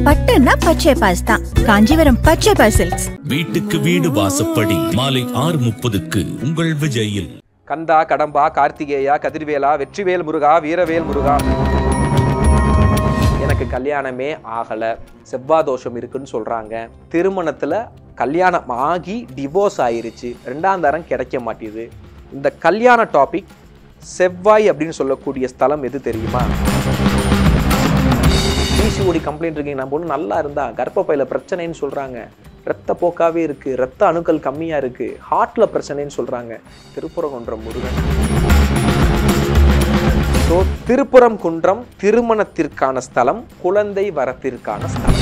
பட்டுன்னா பச்சை பாஸ் தான். காஞ்சிபுரம் பச்சை பாஸ் சில்க்ஸ். வீட்டுக்கு வீடு வாசப்படி மாலை 6:30க்கு உங்கள் விஜயில். கந்தா, கடம்பா, கார்த்திகேயா, கதிர்வேலா, வெற்றிவேல் முருகா, வீரவேல் முருகா. எனக்கு கல்யாணமே ஆகல, செவ்வாய் தோஷம் இருக்குன்னு சொல்றாங்க. திருமணத்துல கல்யாணம் ஆகி டிவோர்ஸ் ஆயிருச்சு, 2ஆம் தரம் கிடைக்க மாட்டேது. இந்த கல்யாண டாபிக் செவ்வாய் அப்படின்னு சொல்லக்கூடிய ஸ்தலம் எது தெரியுமா? பிசிஓடி கம்ப்ளைண்ட் இருக்கீங்க, நம்ம பொண்ணு நல்லா இருந்தா கர்ப்பப்பையில பிரச்சனைன்னு சொல்றாங்க, ரத்த போக்காவே இருக்கு, ரத்த அணுக்கள் கம்மியா இருக்கு, ஹார்ட்ல பிரச்சனைன்னு சொல்றாங்க. திருப்புறங்குன்றம் முருகன். ஸோ திருப்புறங்குன்றம் திருமணத்திற்கான ஸ்தலம், குழந்தை வரத்திற்கான ஸ்தலம்.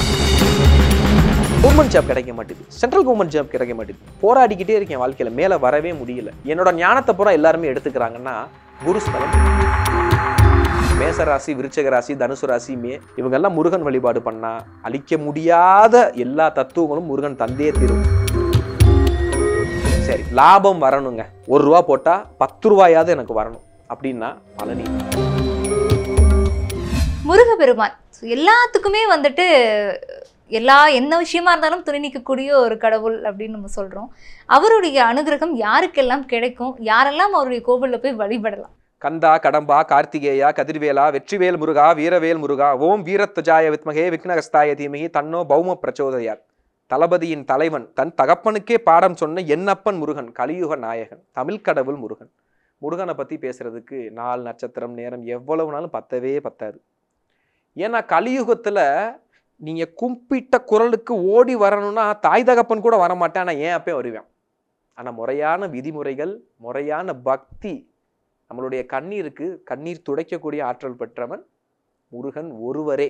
கவர்மெண்ட் ஜாப் கிடைக்க மாட்டேது, சென்ட்ரல் கவர்மெண்ட் ஜாப் கிடைக்க மாட்டேது. போராடிக்கிட்டே இருக்கேன் வாழ்க்கையில, மேல வரவே முடியல. என்னோட ஞானத்தை பூரா எல்லாருமே எடுத்துக்கிறாங்கன்னா குருஸ்தலம். மேசராசி, விருச்சக ராசி, தனுசு ராசி, இவங்கெல்லாம் முருகன் வழிபாடு பண்ணா அழிக்க முடியாத எல்லா தத்துவங்களும் முருகன் தந்தே தீரும். சரி, லாபம் வரணுங்க, 1 ரூபா போட்டா 10 ரூபாயாவது எனக்கு வரணும் அப்படின்னா பழனி முருகப்பெருமான். எல்லாத்துக்குமே வந்துட்டு என்ன விஷயமா இருந்தாலும் துணை நீக்கக்கூடிய ஒரு கடவுள் அப்படின்னு நம்ம சொல்றோம். அவருடைய அனுகிரகம் யாருக்கெல்லாம் கிடைக்கும், யாரெல்லாம் அவருடைய கோவில்ல போய் வழிபடலாம்? கந்தா, கடம்பா, கார்த்திகேயா, கதிர்வேலா, வெற்றிவேல் முருகா, வீரவேல் முருகா. ஓம் வீரத்வஜாய வித்மகே விக்னஹஸ்தாய தீமகி தன்னோ பௌம பிரச்சோதயாத். தளபதியின் தலைவன், தன் தகப்பனுக்கே பாடம் சொன்ன என்னப்பன் முருகன், கலியுக நாயகன், தமிழ் கடவுள் முருகன். முருகனை பத்தி பேசுறதுக்கு 4 நட்சத்திரம் நேரம் எவ்வளவு நாளும் பத்தவே பத்தாது. ஏன்னா கலியுகத்துல நீங்க கும்பிட்ட குரலுக்கு ஓடி வரணும்னா தாய் தகப்பன் கூட வரமாட்டேன், ஆனா ஏன் அப்பே வருவேன். ஆனா முறையான விதிமுறைகள், முறையான பக்தி, நம்மளுடைய கண்ணீருக்கு கண்ணீர் துடைக்கக்கூடிய ஆற்றல் பெற்றவன் முருகன் ஒருவரே.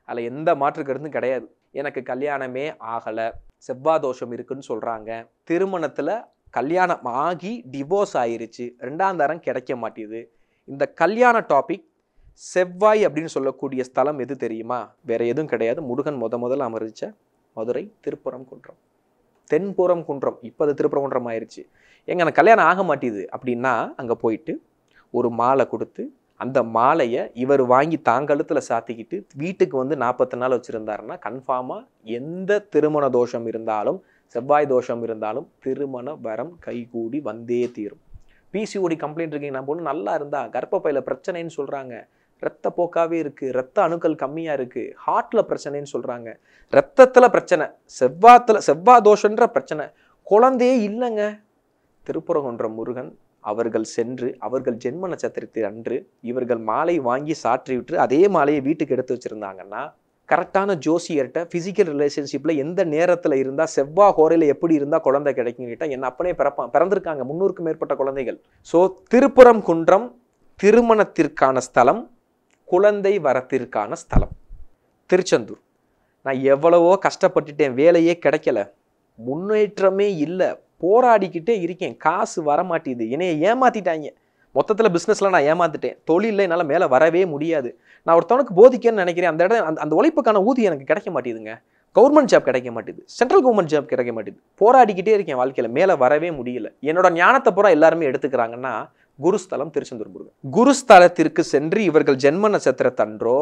அதில் எந்த மாற்று கருத்தும் கிடையாது. எனக்கு கல்யாணமே ஆகலை, செவ்வாய் தோஷம் இருக்குன்னு சொல்கிறாங்க. திருமணத்தில் கல்யாணம் ஆகி டிவோர்ஸ் ஆயிருச்சு, 2ஆம் தரம் கிடைக்க மாட்டேது. இந்த கல்யாண டாபிக் செவ்வாய் அப்படின்னு சொல்லக்கூடிய ஸ்தலம் எது தெரியுமா? வேற எதுவும் கிடையாது, முருகன் முதல்ல அமர்ந்த மதுரை திருப்புறங்குன்றம், தென்புறம் குன்றம். இப்போ அது திருப்புறங்குன்றம் ஆயிடுச்சு. எங்க எனக்கு கல்யாணம் ஆக மாட்டேது அப்படின்னா அங்கே போயிட்டு ஒரு மாலை கொடுத்து, அந்த மாலையை இவர் வாங்கி தாங்கழுத்தில் சாத்திக்கிட்டு வீட்டுக்கு வந்து 40 நாள் வச்சுருந்தாருன்னா கன்ஃபார்மாக எந்த திருமண தோஷம் இருந்தாலும், செவ்வாய் தோஷம் இருந்தாலும் திருமண வரம் கைகூடி வந்தே தீரும். பிசிஓடி கம்ப்ளைண்ட் இருக்கீங்க, நம்ம பொண்ணு நல்லா இருந்தா கர்ப்பப்பையில பிரச்சனைன்னு சொல்கிறாங்க, ரத்த போக்காவே இருக்குது, ரத்த அணுக்கள் கம்மியாக இருக்குது, ஹார்ட்டில் பிரச்சனைன்னு சொல்கிறாங்க, ரத்தத்தில் பிரச்சனை, செவ்வாய் தோஷன்ற பிரச்சனை, குழந்தையே இல்லைங்க. திருப்புறங்குன்றம் முருகன் அவர்கள் சென்று அவர்கள் ஜென்ம நட்சத்திரத்தில் அன்று இவர்கள் மாலை வாங்கி சாற்றி விட்டு அதே மாலையை வீட்டுக்கு எடுத்து வச்சுருந்தாங்கன்னா, கரெக்டான ஜோசியர்கிட்ட ஃபிசிக்கல் ரிலேஷன்ஷிப்பில் எந்த நேரத்தில் இருந்தால், செவ்வாய் ஹோரையில் எப்படி இருந்தால் குழந்தை கிடைக்கும் கேட்டால் என் அப்பனே பிறந்திருக்காங்க 300க்கும் மேற்பட்ட குழந்தைகள். ஸோ திருப்புறங்குன்றம் திருமணத்திற்கான ஸ்தலம், குழந்தை வரத்திற்கான ஸ்தலம். திருச்செந்தூர், நான் எவ்வளவோ கஷ்டப்பட்டுட்டேன், வேலையே கிடைக்கல, முன்னேற்றமே இல்லை, போராடிக்கிட்டே இருக்கேன், காசு வரமாட்டேது, என்னைய ஏமாத்திட்டாங்க, மொத்தத்தில் பிஸ்னஸில் நான் ஏமாத்திட்டேன், தொழிலில் என்னால் மேலே வரவே முடியாது, நான் ஒருத்தவனுக்கு போதிக்கன்னு நினைக்கிறேன், அந்த இடம் அந்த உழைப்புக்கான ஊதியம் எனக்கு கிடைக்க மாட்டேதுங்க, கவர்மெண்ட் ஜாப் கிடைக்க மாட்டேது, சென்ட்ரல் கவர்மெண்ட் ஜாப் கிடைக்க மாட்டேது, போராடிக்கிட்டே இருக்கேன் வாழ்க்கையில், மேலே வரவே முடியல. என்னோட ஞானத்தை பூரா எல்லாருமே எடுத்துக்கிறாங்கன்னா குருஸ்தலம் திருச்செந்தூர் முருகன். குருஸ்தலத்திற்கு சென்று இவர்கள் ஜென்ம நட்சத்திரத்தன்றோ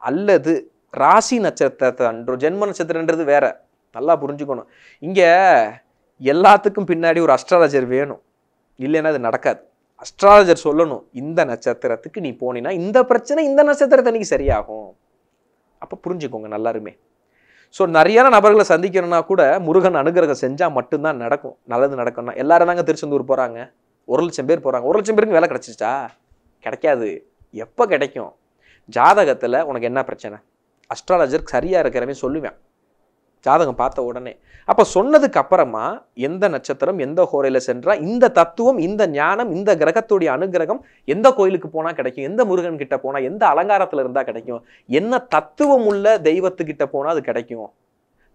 அல்லது ராசி நட்சத்திரத்தன்றோ, ஜென்ம நட்சத்திரன்றது வேற, நல்லா புரிஞ்சுக்கணும். இங்கே எல்லாத்துக்கும் பின்னாடி ஒரு அஸ்ட்ராலஜர் வேணும், இல்லைன்னா அது நடக்காது. அஸ்ட்ராலஜர் சொல்லணும், இந்த நட்சத்திரத்துக்கு நீ போனீன்னா இந்த பிரச்சனை இந்த நட்சத்திரத்தன்னைக்கு சரியாகும். அப்போ புரிஞ்சுக்கோங்க நல்லாருமே. ஸோ நிறையான நபர்களை சந்திக்கணும்னா கூட முருகன் அனுகிரகம் செஞ்சால் மட்டும்தான் நடக்கும், நல்லது நடக்கும்னா. எல்லாரும் தாங்க திருச்செந்தூர் போகிறாங்க, 1,00,000 பேர் போகிறாங்க, 1,00,000 பேருக்கு வேலை கிடச்சிச்சா? கிடைக்காது. எப்போ கிடைக்கும்? ஜாதகத்தில் உனக்கு என்ன பிரச்சனை, அஸ்ட்ராலஜர் சரியாக இருக்கிறவே சொல்லுவேன் ஜாதகம் பார்த்த உடனே. அப்போ சொன்னதுக்கு அப்புறமா எந்த நட்சத்திரம் எந்த ஹோரையில் சென்றால் இந்த தத்துவம், இந்த ஞானம், இந்த கிரகத்துடைய அனுகிரகம் எந்த கோயிலுக்கு போனால் கிடைக்கும், எந்த முருகன் கிட்ட போனால், எந்த அலங்காரத்தில் இருந்தால் கிடைக்கும், என்ன தத்துவம் உள்ள தெய்வத்துக்கிட்ட போனால் அது கிடைக்கும்.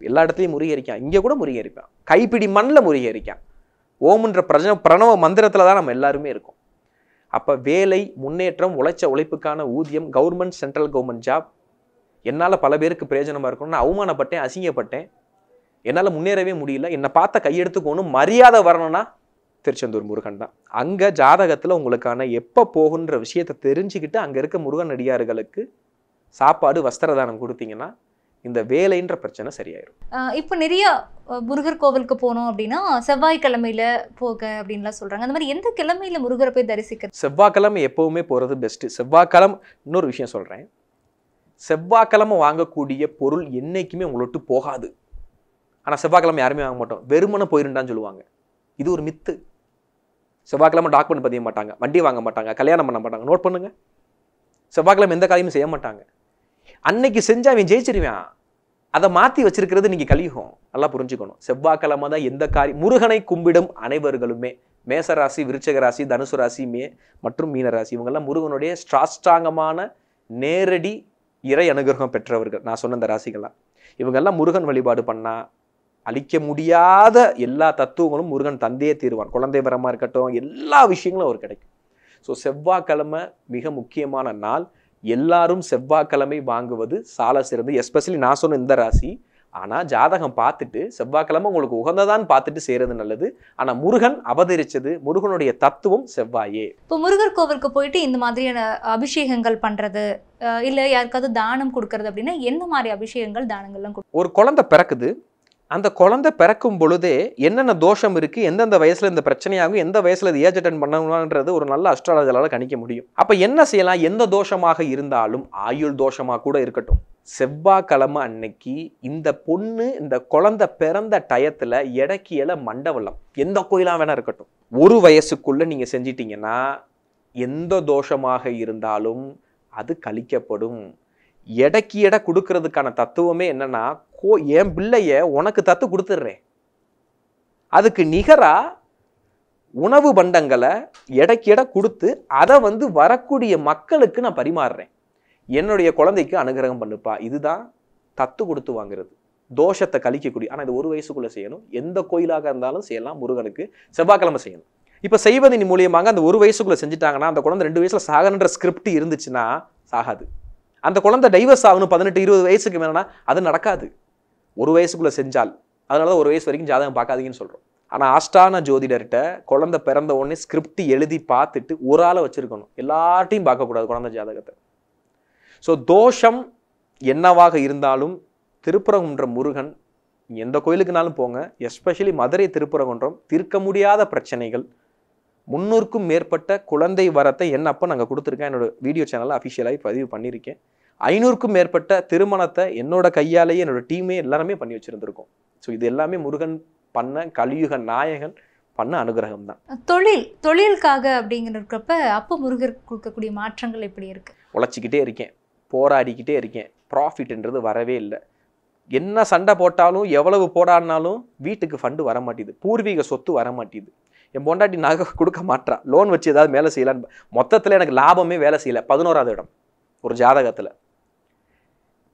எல்லா இடத்துலையும் முருகரிக்கான், இங்கே கூட முருகரிப்பான், கைப்பிடி மண்ணில் முருகரிக்கான். ஓம்ன்ற பிரணவ மந்திரத்தில் தான் நம்ம எல்லாருமே இருக்கோம். அப்போ வேலை, முன்னேற்றம், உழைப்புக்கான ஊதியம், கவர்மெண்ட் சென்ட்ரல் கவர்மெண்ட் ஜாப், என்னால் பல பேருக்கு பிரயோஜனமாக இருக்கணும், நான் அவமானப்பட்டேன், அசிங்கப்பட்டேன், என்னால் முன்னேறவே முடியல, என்னை பார்த்த கையெடுத்துக்கணும், மரியாதை வரணும்னா திருச்செந்தூர் முருகன் தான். அங்கே ஜாதகத்தில் உங்களுக்கான எப்போ போகுன்ற விஷயத்தை தெரிஞ்சுக்கிட்டு அங்கே இருக்க முருகன் அடியார்களுக்கு சாப்பாடு வஸ்திரதானம் கொடுத்தீங்கன்னா இந்த வேலைன்ற பிரச்சனை சரியாயிரும். இப்போ நிறைய முருகர் கோவிலுக்கு போனோம் அப்படின்னா செவ்வாய்க்கிழமையில போக அப்படின்லாம் சொல்றாங்க. அந்த மாதிரி எந்த கிழமையில முருகரை போய் தரிசிக்கிறது? செவ்வாய்க்கிழமை எப்பவுமே போறது பெஸ்ட். செவ்வாய்க்கிழமை இன்னொரு விஷயம் சொல்றேன், செவ்வாய்க்கிழமை வாங்கக்கூடிய பொருள் என்னைக்குமே உங்களை விட்டு போகாது. ஆனா செவ்வாய்க்கிழமை யாருமே வாங்க மாட்டோம், வெறுமனை போயிருந்தான்னு சொல்லுவாங்க. இது ஒரு மித்து. செவ்வாய்க்கிழமை டாக்குமெண்ட் பதிய மாட்டாங்க, வண்டி வாங்க மாட்டாங்க, கல்யாணம் பண்ண மாட்டாங்க. நோட் பண்ணுங்க, செவ்வாய்க்கிழமை எந்த காரியமும் செய்ய மாட்டாங்க. அன்னைக்கு செஞ்சா அவன் ஜெயிச்சிருவான். அதை மாற்றி வச்சிருக்கிறது நீங்கள் கலியுகம். நல்லா புரிஞ்சுக்கணும். செவ்வாய்க்கிழமை தான் எந்த காரியம். முருகனை கும்பிடும் அனைவர்களுமே, மேசராசி, விருச்சக ராசி, தனுசு ராசி மற்றும் மீனராசி, இவங்கெல்லாம் முருகனுடைய ஸ்ட்ராங்கமான நேரடி இறை அனுகிரகம் பெற்றவர்கள். நான் சொன்ன இந்த ராசிகள்லாம், இவங்கெல்லாம் முருகன் வழிபாடு பண்ணா அழிக்க முடியாத எல்லா தத்துவங்களும் முருகன் தந்தே தீர்வான். குழந்தை வரமா இருக்கட்டும், எல்லா விஷயங்களும் அவர் கிடைக்கும். ஸோ செவ்வாய்க்கிழமை மிக முக்கியமான நாள். எல்லாரும் செவ்வாய்க்கிழமை வாங்குவது சால சிறந்து. எஸ்பெஷலி நான் சொன்ன இந்த ராசி. ஆனால் ஜாதகம் பார்த்துட்டு செவ்வாய்க்கிழமை உங்களுக்கு உகந்ததான்னு பார்த்துட்டு செய்கிறது நல்லது. ஆனால் முருகன் அவதரிச்சது, முருகனுடைய தத்துவம் செவ்வாயே. இப்போ முருகர் கோவிலுக்கு போயிட்டு இந்த மாதிரியான அபிஷேகங்கள் பண்ணுறது, இல்லை யாருக்காவது தானம் கொடுக்கறது அப்படின்னா எந்த மாதிரி அபிஷேகங்கள் தானங்கள்லாம் ஒரு குழந்தை பிறக்குது, அந்த குழந்தை பிறக்கும் பொழுதே என்னென்ன தோஷம் இருக்கு, எந்தெந்த வயசுல இந்த பிரச்சனையாகும், எந்த வயசுல இது ஏஜ் அட்டெண்ட் பண்ணணும்ன்றது ஒரு நல்ல அஸ்ட்ராலஜரால கணிக்க முடியும். அப்ப என்ன செய்யலாம்? எந்த தோஷமாக இருந்தாலும், ஆயுள் தோஷமாக கூட இருக்கட்டும், செவ்வாய்க்கிழமை அன்னைக்கு இந்த பொண்ணு இந்த குழந்தை பிறந்த டயத்துல எடக்கியல மண்டவலம் எந்த கோயிலா வேணா இருக்கட்டும், 1 வயசுக்குள்ள நீங்க செஞ்சிட்டீங்கன்னா எந்த தோஷமாக இருந்தாலும் அது கழிக்கப்படும். எடைக்கு எடை கொடுக்கறதுக்கான தத்துவமே என்னன்னா, என் பிள்ளைய உனக்கு தத்து கொடுத்துட்றேன், அதுக்கு நிகரா உணவு பண்டங்களை எடைக்கு எடை கொடுத்து அதை வரக்கூடிய மக்களுக்கு நான் பரிமாறுறேன். என்னுடைய குழந்தைக்கு அனுகிரகம் பண்ணுப்பா. இதுதான் தத்து கொடுத்து வாங்குறது, தோஷத்தை கழிக்கக்கூடிய. ஆனால் இது 1 வயசுக்குள்ள செய்யணும். எந்த கோயிலாக இருந்தாலும் செய்யலாம். முருகனுக்கு செவ்வாய்க்கிழமை செய்யணும். இப்போ செய்வதன் மூலியமாக அந்த 1 வயசுக்குள்ள செஞ்சுட்டாங்கன்னா அந்த குழந்தை 2 வயசுல சாகன்ற ஸ்கிரிப்ட் இருந்துச்சுன்னா சாகாது. அந்த குழந்தை டைவர்ஸ் ஆகணும் 18-20 வயசுக்கு மேலனா அது நடக்காது. 1 வயசுக்குள்ள செஞ்சால். அதனாலதான் 1 வயசு வரைக்கும் ஜாதகம் பார்க்காதீங்கன்னு சொல்றோம். ஆனா ஆஸ்தான ஜோதிடர்கிட்ட குழந்தை பிறந்த உடனே ஸ்கிரிப்ட் எழுதி பார்த்துட்டு ஒரு ஆளை வச்சிருக்கணும், எல்லார்ட்டையும் பார்க்கக்கூடாது குழந்தை ஜாதகத்தை. ஸோ தோஷம் என்னவாக இருந்தாலும் திருப்பரங்குன்றம் முருகன் எந்த கோயிலுக்குனாலும் போங்க, எஸ்பெஷலி மதுரை திருப்பரங்குன்றம், தீர்க்க முடியாத பிரச்சனைகள், 300க்கும் மேற்பட்ட குழந்தை வரத்தை அப்போ நாங்கள் கொடுத்துருக்கேன். என்னோட வீடியோ சேனலில் அஃபிஷியலாகி பதிவு பண்ணியிருக்கேன். 500க்கும் மேற்பட்ட திருமணத்தை என்னோட கையாலேயே என்னோட டீமே எல்லாருமே பண்ணி வச்சுருந்துருக்கோம். ஸோ இது எல்லாமே முருகன் பண்ண, கலியுக நாயகன் பண்ண அனுகிரகம் தான். தொழிலுக்காக அப்படிங்கிறப்ப அப்போ முருகர் கொடுக்கக்கூடிய மாற்றங்கள் எப்படி இருக்கு? உழைச்சிக்கிட்டே இருக்கேன், போராடிக்கிட்டே இருக்கேன், ப்ராஃபிட்ன்றது வரவே இல்லை. என்ன சண்டை போட்டாலும் எவ்வளவு போராடினாலும் வீட்டுக்கு ஃபண்டு வர மாட்டேது, பூர்வீக சொத்து வர மாட்டேது. என் பொண்டாட்டி நகை கொடுக்க மாட்டா, லோன் வச்சு ஏதாவது மேலே செய்யலான்னு. மொத்தத்தில் எனக்கு லாபமே வேலை செய்யலை. 11வது இடம் ஒரு ஜாதகத்தில்.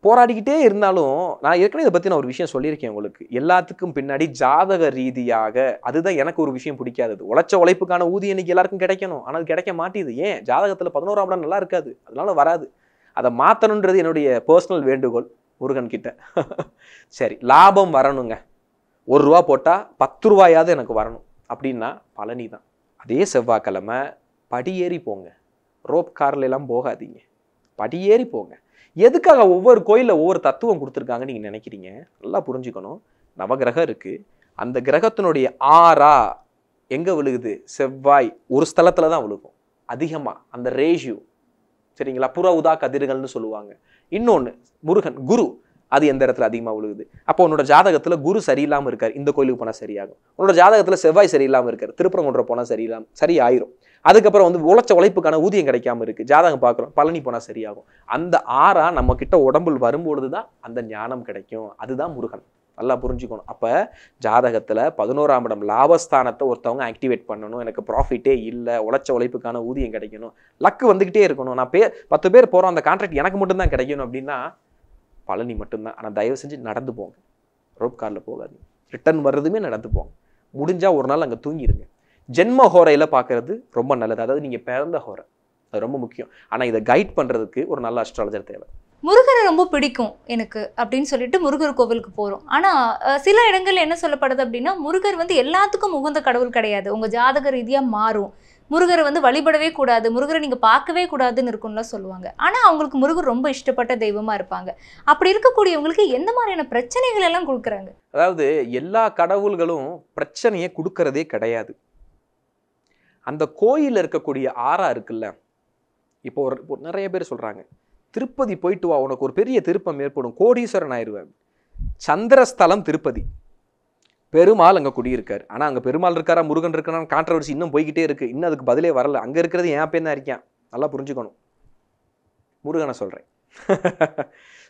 போராடிக்கிட்டே இருந்தாலும் நான் ஏற்கனவே இதை பற்றி நான் ஒரு விஷயம் சொல்லியிருக்கேன் உங்களுக்கு. எல்லாத்துக்கும் பின்னாடி ஜாதக ரீதியாக, அதுதான் எனக்கு ஒரு விஷயம் பிடிக்காதது. உழைச்ச உழைப்புக்கான ஊதியம் இன்னைக்கு எல்லாருக்கும் கிடைக்கணும், ஆனால் அது கிடைக்க மாட்டேது. ஏன்? ஜாதகத்தில் 11ஆம் இடம் நல்லா இருக்காது, அதனால வராது. அதை மாற்றணுன்றது என்னுடைய பர்சனல் வேண்டுகோள் முருகன் கிட்ட. சரி, லாபம் வரணுங்க, 1 ரூபா போட்டால் 10 ரூபாயாவது எனக்கு வரணும் அப்படின்னா பழனி தான். அதே செவ்வாய்க்கிழமை படியேறி போங்க, ரோப் கார்ல எல்லாம் போகாதீங்க, படியேறி போங்க. எதுக்காக ஒவ்வொரு கோயிலில் ஒவ்வொரு தத்துவம் கொடுத்துருக்காங்கன்னு நீங்கள் நினைக்கிறீங்க? நல்லா புரிஞ்சுக்கணும். நவகிரகம் இருக்கு, அந்த கிரகத்தினுடைய ஆறா எங்கே விழுகுது? செவ்வாய் ஒரு ஸ்தலத்தில் தான் விழுகும் அதிகமாக, அந்த ரேஷியோ. சரிங்களா? புற உதா கதிர்கள்னு சொல்லுவாங்க. இன்னொன்று முருகன் குரு, அது எந்த இடத்துல அதிகமாக விழுகுது? அப்போ உன்னோட ஜாதகத்தில் குரு சரியில்லாமல் இருக்கார், இந்த கோயிலுக்கு போனால் சரியாகும். உன்னோட ஜாதகத்தில் செவ்வாய் சரியில்லாமல் இருக்கார், திருப்பரங்குன்றம் போனால் சரி ஆயிரும். அதுக்கப்புறம் உழைச்ச உழைப்புக்கான ஊதியம் கிடைக்காம இருக்கு, ஜாதகம் பார்க்குறோம், பழனி போனால் சரியாகும். அந்த ஆறா நம்ம கிட்ட உடம்புல வரும்பொழுது தான் அந்த ஞானம் கிடைக்கும். அதுதான் முருகன். நல்லா புரிஞ்சுக்கணும். அப்போ ஜாதகத்தில் 11ஆம் இடம் லாபஸ்தானத்தை ஒருத்தவங்க ஆக்டிவேட் பண்ணணும். எனக்கு ப்ராஃபிட்டே இல்லை, உழைச்ச உழைப்புக்கான ஊதியம் கிடைக்கணும், லக்கு வந்துக்கிட்டே இருக்கணும், நான் 10 பேர் போகிறோம், அந்த கான்ட்ராக்ட் எனக்கு மட்டும்தான் கிடைக்கணும் அப்படின்னா பழனி மட்டும்தான். ஆனால் தயவு செஞ்சு நடந்து போங்க, ரோப் காரில் போகாதீங்க. ரிட்டர்ன் வர்றதுமே நடந்து போங்க. முடிஞ்சால் ஒரு நாள் அங்கே தூங்கிடுங்க. ஜென்ம ஹோரையில் பார்க்கறது ரொம்ப நல்லது, அதாவது நீங்கள் பிறந்த ஹோரை, அது ரொம்ப முக்கியம். ஆனால் இதை கைட் பண்ணுறதுக்கு ஒரு நல்ல அஸ்ட்ராலஜர் தேவை. முருகரை ரொம்ப பிடிக்கும் எனக்கு அப்படின்னு சொல்லிட்டு முருகர் கோவிலுக்கு போகிறோம். ஆனால் சில இடங்கள்ல என்ன சொல்லப்படுது அப்படின்னா, முருகர் எல்லாத்துக்கும் உகந்த கடவுள் கிடையாது, உங்கள் ஜாதக ரீதியாக மாறும். முருகரை வந்து வழிபடவே கூடாது, முருகரை நீங்க பார்க்கவே கூடாதுன்னு இருக்கும்லாம் சொல்லுவாங்க. ஆனா அவங்களுக்கு முருகர் ரொம்ப இஷ்டப்பட்ட தெய்வமா இருப்பாங்க. அப்படி இருக்கக்கூடியவங்களுக்கு எந்த மாதிரியான பிரச்சனைகள் எல்லாம் கொடுக்குறாங்க? அதாவது எல்லா கடவுள்களும் பிரச்சனையை கொடுக்கறதே கிடையாது. அந்த கோயிலில் இருக்கக்கூடிய ஆறா இருக்குல்ல, இப்போ நிறைய பேர் சொல்றாங்க திருப்பதி போயிட்டு வா, உனக்கு ஒரு பெரிய திருப்பம் ஏற்படும், கோடீஸ்வரன் ஆயிடுவேன். சந்திரஸ்தலம் திருப்பதி, பெருமாள் அங்கே குடியிருக்காரு. ஆனால் அங்கே பெருமாள் இருக்காரா முருகன் இருக்காரா கான்ட்ரவர்சி இன்னும் போய்கிட்டே இருக்கு. இன்னும் அதுக்கு பதிலே வரல. அங்கே இருக்கிறது என் பேர் தான் இருக்கான். நல்லா புரிஞ்சுக்கணும். முருகனை சொல்கிறேன்.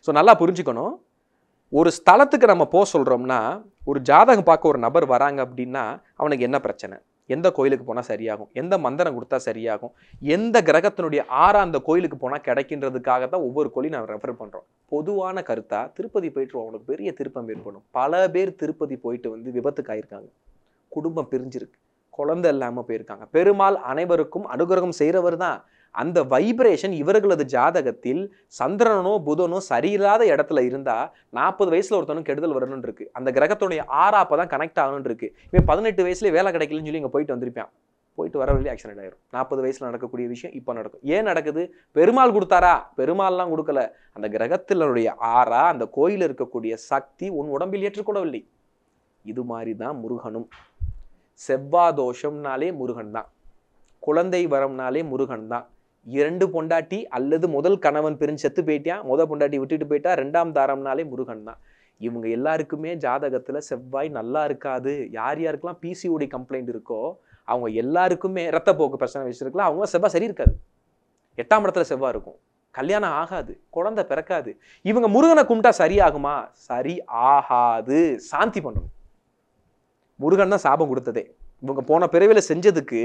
ஸோ நல்லா புரிஞ்சுக்கணும். ஒரு ஸ்தலத்துக்கு நம்ம போக சொல்கிறோம்னா, ஒரு ஜாதகம் பார்க்க ஒரு நபர் வராங்க அப்படின்னா அவனுக்கு என்ன பிரச்சனை, எந்த கோயிலுக்கு போனால் சரியாகும், எந்த மந்திரம் கொடுத்தா சரியாகும், எந்த கிரகத்தினுடைய ஆறா அந்த கோயிலுக்கு போனால் கிடைக்கின்றதுக்காக தான் ஒவ்வொரு கோயிலையும் நான் ரெஃபர் பண்ணுறோம். பொதுவான கருத்தா திருப்பதி போயிட்டு அவனுக்கு பெரிய திருப்பம் ஏற்படும். பல பேர் திருப்பதி போயிட்டு வந்து விபத்துக்கு ஆயிருக்காங்க, குடும்பம் பிரிஞ்சிருக்கு, குழந்தை இல்லாமல் போயிருக்காங்க. பெருமாள் அனைவருக்கும் அனுகிரகம் செய்கிறவர் தான். அந்த வைப்ரேஷன் இவர்களது ஜாதகத்தில் சந்திரனோ புதனோ சரியில்லாத இடத்துல இருந்தா 40 வயசுல ஒருத்தனும் கெடுதல் வரணும்னு இருக்கு. அந்த கிரகத்துடைய ஆறாப்ப தான் கனெக்ட் ஆகணும்னு இருக்கு. இவன் 18 வயசுல வேலை கிடைக்கலன்னு சொல்லி இங்க போயிட்டு வந்திருப்பான். போயிட்டு வர வழியில ஆக்சிடென்ட் ஆயிரும். 40 வயசுல நடக்கக்கூடிய விஷயம் இப்போ நடக்கும். ஏன் நடக்குது? பெருமாள் கொடுத்தாரா? பெருமாள்லாம் கொடுக்கல. அந்த கிரகத்தினுடைய ஆறா, அந்த கோயில இருக்கக்கூடிய சக்தி உன் உடம்பில் ஏற்றுக்கொள்ளவில்லை. இது மாதிரி தான் முருகனும். செவ்வாய் தோஷம்னாலே முருகன் தான், குழந்தை வரம்னாலே முருகன் தான். 2 பொண்டாட்டி அல்லது முதல் கணவன் பிரிஞ்சு செத்து போயிட்டான், முதல் பொண்டாட்டி விட்டுட்டு போயிட்டா, 2ஆம் தாரம்னாலே முருகன் தான். இவங்க எல்லாருக்குமே ஜாதகத்துல செவ்வாய் நல்லா இருக்காது. யார் யாருக்கெல்லாம் பிசிஓடி கம்ப்ளைண்ட் இருக்கோ அவங்க எல்லாருக்குமே ரத்தப்போக்கு பிரச்சனை வச்சிருக்கலாம். அவங்க செவ்வாய் சரி இருக்காது. 8ஆம் இடத்துல செவ்வாய் இருக்கும், கல்யாணம் ஆகாது, குழந்தை பிறக்காது. இவங்க முருகனை கும்பிட்டா சரியாகுமா? சரி ஆகாது. சாந்தி பண்ணணும். முருகன் தான் சாபம் கொடுத்ததே. இவங்க போன பிறவில செஞ்சதுக்கு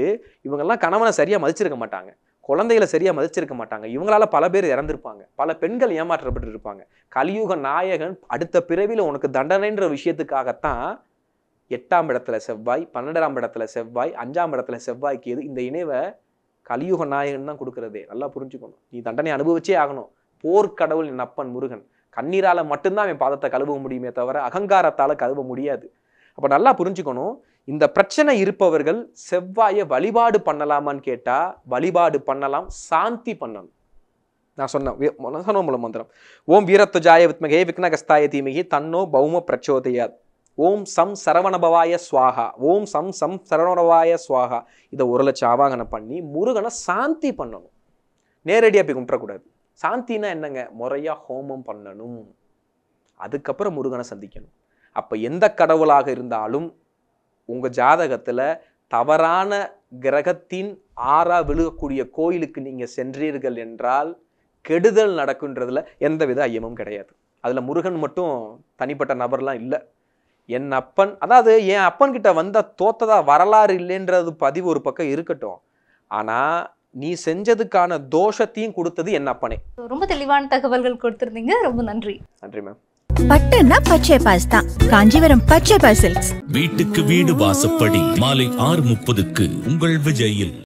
இவங்கெல்லாம் கணவனை சரியா மதிச்சிருக்க மாட்டாங்க, குழந்தைகளை சரியா மதிச்சிருக்க மாட்டாங்க. இவங்களால பல பேர் இறந்திருப்பாங்க, பல பெண்கள் ஏமாற்றப்பட்டு இருப்பாங்க. கலியுக நாயகன் அடுத்த பிறவில உனக்கு தண்டனைன்ற விஷயத்துக்காகத்தான் 8ஆம் இடத்துல செவ்வாய், 12ஆம் இடத்துல செவ்வாய், 5ஆம் இடத்துல செவ்வாய்க்கு எது இந்த இணைவை கலியுக நாயகன் தான் கொடுக்கறதே. நல்லா புரிஞ்சுக்கணும். நீ தண்டனை அனுபவிச்சே ஆகணும். போர்க்கடவுள் என் அப்பன் முருகன். கண்ணீரால மட்டும்தான் என் பாதத்தை கழுவ முடியுமே தவிர அகங்காரத்தால கழுவ முடியாது. அப்ப நல்லா புரிஞ்சுக்கணும். இந்த பிரச்சனை இருப்பவர்கள் செவ்வாயை வழிபாடு பண்ணலாமான்னு கேட்டா வழிபாடு பண்ணலாம், சாந்தி பண்ணணும். நான் சொன்ன மந்திரம் ஓம் வீரத்வஜாய வித்மகே விக்னகஸ்தாய தீமகி தன்னோ பௌம பிரச்சோதயாத். ஓம் சம் சரவணபவாய ஸ்வாகா, ஓம் சம் சம் சரவணபவாய ஸ்வாகா. இதை 1,00,000 ஆவாகனம் பண்ணி முருகனை சாந்தி பண்ணணும். நேரடியாக போய் கும்பிடக்கூடாது. சாந்தினா என்னங்க? முறையா ஹோமம் பண்ணணும். அதுக்கப்புறம் முருகனை சந்திக்கணும். அப்ப எந்த கடவுளாக இருந்தாலும் உங்க ஜாதகத்துல தவறான கிரகத்தின் ஆறா விழுகக்கூடிய கோயிலுக்கு நீங்க சென்றீர்கள் என்றால் கெடுதல் நடக்குன்றதுல எந்தவித ஐயமும் கிடையாது. அதுல முருகன் மட்டும் தனிப்பட்ட நபர்லாம் இல்லை. என் அப்பன், அதாவது என் அப்பன் கிட்ட வந்த தோத்ததா வரலாறு இல்லைன்றது பதிவு ஒரு பக்கம் இருக்கட்டும். ஆனா நீ செஞ்சதுக்கான தோஷத்தையும் கொடுத்தது என் அப்பனே. ரொம்ப தெளிவான தகவல்கள் கொடுத்திருந்தீங்க. ரொம்ப நன்றி. நன்றி மேம். பட்டுன்னா பச்சை பாஸ் தான். காஞ்சிபுரம் பச்சை பாஸ் சில்க்ஸ். வீட்டுக்கு வீடு வாசப்படி மாலை 6:30க்கு உங்கள் விஜயில்.